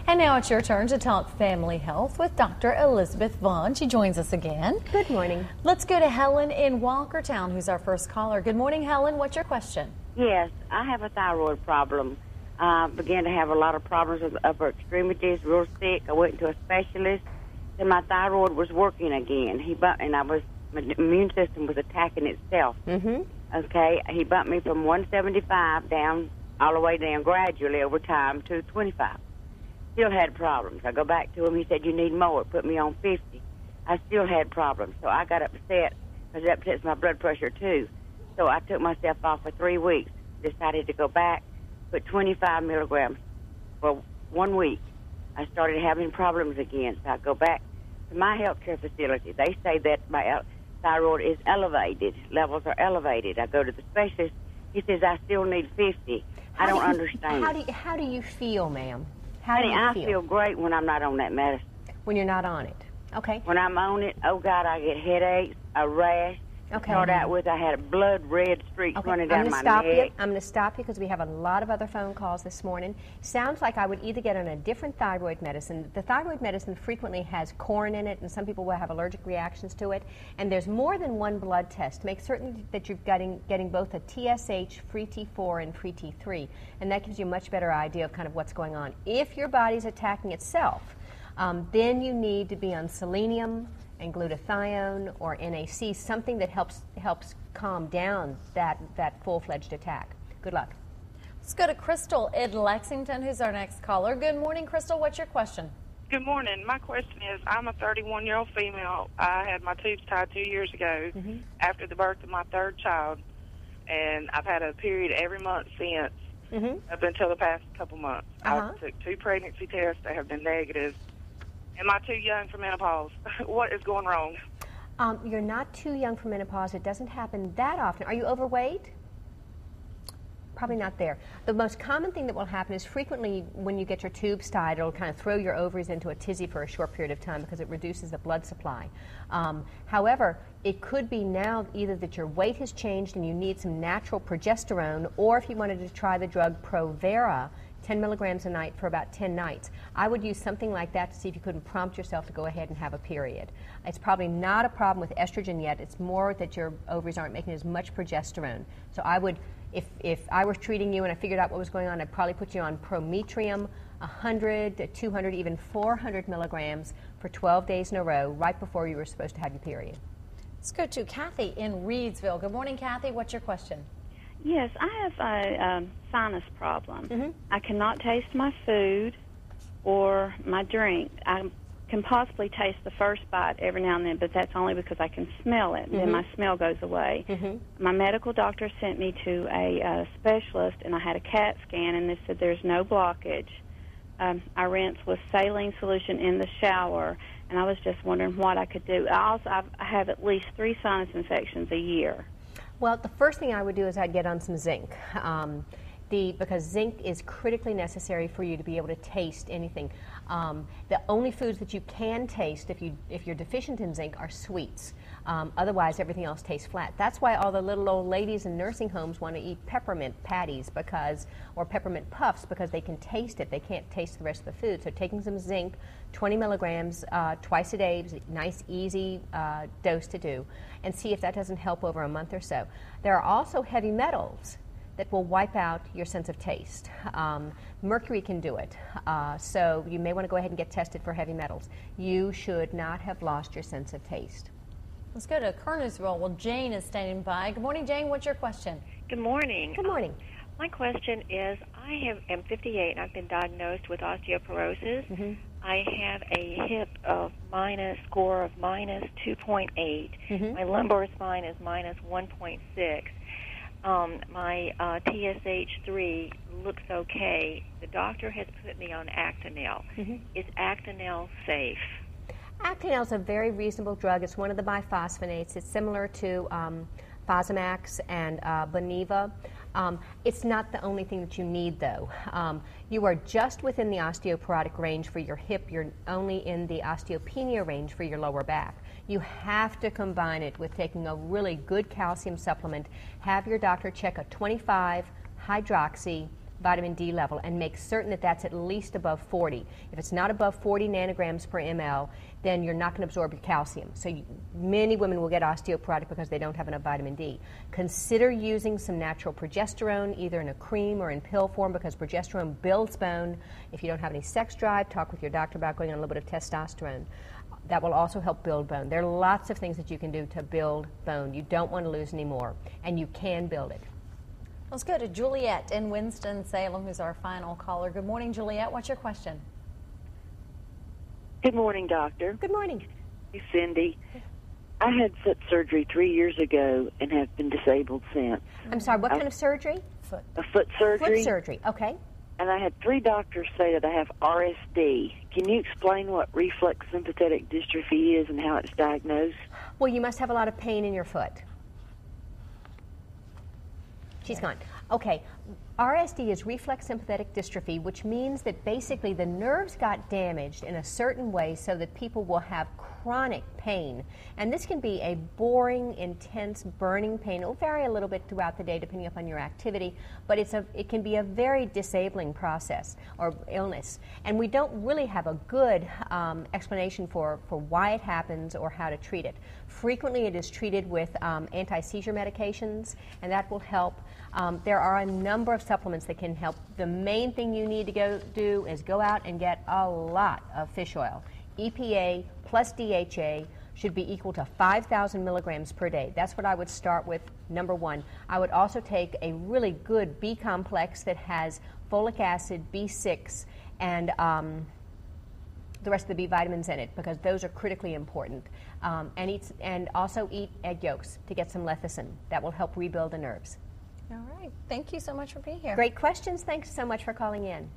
And now it's your turn to talk family health with Dr. Elizabeth Vaughan. She joins us again. Good morning. Let's go to Helen in Walkertown, who's our first caller. Good morning, Helen. What's your question? Yes, I have a thyroid problem. I began to have a lot of problems with upper extremities, real sick. I went to a specialist, and my thyroid was working again. My immune system was attacking itself. Okay, he bumped me from 175 down, all the way down gradually over time to 25. Still had problems. I go back to him. He said, you need more. Put me on 50. I still had problems. So I got upset because it upsets my blood pressure, too. So I took myself off for 3 weeks, decided to go back, put 25 milligrams for 1 week. I started having problems again. So I go back to my healthcare facility. They say that my thyroid is elevated. Levels are elevated. I go to the specialist. He says I still need 50. I don't understand. How do you feel, ma'am? I feel great when I'm not on that medicine. When you're not on it. Okay. When I'm on it, oh, God, I get headaches, a rash. Okay. Start out with, I had a blood red streak running down my neck. I'm going to stop you because we have a lot of other phone calls this morning. Sounds like I would either get on a different thyroid medicine. The thyroid medicine frequently has corn in it, and some people will have allergic reactions to it. And there's more than one blood test. Make certain that you're getting both a TSH, free T4, and free T3. And that gives you a much better idea of kind of what's going on. If your body's attacking itself, then you need to be on selenium and glutathione or NAC, something that helps calm down that full-fledged attack. Good luck. Let's go to Crystal in Lexington, who's our next caller. Good morning, Crystal. What's your question? Good morning. My question is, I'm a 31-year-old female. I had my tubes tied 2 years ago after the birth of my third child, and I've had a period every month since, up until the past couple months. I took 2 pregnancy tests. They have been negative. Am I too young for menopause? What is going wrong? You're not too young for menopause. It doesn't happen that often. Are you overweight? Probably not there. The most common thing that will happen is frequently when you get your tubes tied, it'll kind of throw your ovaries into a tizzy for a short period of time because it reduces the blood supply. However, it could be now either that your weight has changed and you need some natural progesterone, or if you wanted to try the drug Provera, 10 milligrams a night for about 10 nights. I would use something like that to see if you couldn't prompt yourself to go ahead and have a period. It's probably not a problem with estrogen yet. It's more that your ovaries aren't making as much progesterone. So I would, if I was treating you and I figured out what was going on, I'd probably put you on Prometrium, 100 to 200, even 400 milligrams for 12 days in a row right before you were supposed to have your period. Let's go to Kathy in Reedsville. Good morning, Kathy. What's your question? Yes, I have a sinus problem. I cannot taste my food or my drink. I can possibly taste the first bite every now and then, but that's only because I can smell it, and then my smell goes away. My medical doctor sent me to a specialist, and I had a CAT scan, and they said there's no blockage. I rinse with saline solution in the shower, and I was just wondering what I could do. I have at least 3 sinus infections a year. Well, the first thing I would do is I'd get on some zinc. Because zinc is critically necessary for you to be able to taste anything. The only foods that you can taste if you're deficient in zinc are sweets. Otherwise, everything else tastes flat. That's why all the little old ladies in nursing homes want to eat peppermint patties or peppermint puffs because they can taste it. They can't taste the rest of the food. So taking some zinc, 20 milligrams twice a day, is a nice, easy dose to do, and see if that doesn't help over a month or so. There are also heavy metals that will wipe out your sense of taste. Mercury can do it, so you may want to go ahead and get tested for heavy metals. You should not have lost your sense of taste. Let's go to Kernersville. Well, Jane is standing by. Good morning, Jane. What's your question? Good morning. Good morning. My question is, I am 58 and I've been diagnosed with osteoporosis. I have a hip score of minus 2.8. My lumbar spine is minus 1.6. My TSH3 looks okay. The doctor has put me on Actonel. Is Actonel safe? Actonel is a very reasonable drug. It's one of the biphosphonates. It's similar to Fosamax and Boniva. It's not the only thing that you need, though. You are just within the osteoporotic range for your hip. You're only in the osteopenia range for your lower back. You have to combine it with taking a really good calcium supplement. Have your doctor check a 25 hydroxy vitamin D level and make certain that that's at least above 40. If it's not above 40 nanograms per ml, then you're not going to absorb your calcium. So many women will get osteoporotic because they don't have enough vitamin D. Consider using some natural progesterone, either in a cream or in pill form, because progesterone builds bone. If you don't have any sex drive, talk with your doctor about going on a little bit of testosterone. That will also help build bone. There are lots of things that you can do to build bone. You don't want to lose any more, and you can build it. Let's go to Juliet in Winston-Salem, who's our final caller. Good morning, Juliet. What's your question? Good morning, doctor. Good morning. Hey, Cindy. I had foot surgery 3 years ago and have been disabled since. I'm sorry, what kind of surgery? A foot surgery. Foot surgery, okay. And I had 3 doctors say that I have RSD. Can you explain what reflex sympathetic dystrophy is and how it's diagnosed? Well, you must have a lot of pain in your foot. She's gone. Okay. RSD is reflex sympathetic dystrophy, which means that basically the nerves got damaged in a certain way so that people will have chronic pain. And this can be a boring, intense, burning pain. It will vary a little bit throughout the day depending upon your activity, but it can be a very disabling process or illness. And we don't really have a good explanation for why it happens or how to treat it. Frequently it is treated with anti-seizure medications, and that will help. There are a number of supplements that can help. The main thing you need to do is go out and get a lot of fish oil. EPA plus DHA should be equal to 5,000 milligrams per day. That's what I would start with, number one. I would also take a really good B complex that has folic acid, B6, and the rest of the B vitamins in it, because those are critically important. And also eat egg yolks to get some lecithin. That will help rebuild the nerves. All right. Thank you so much for being here. Great questions. Thanks so much for calling in.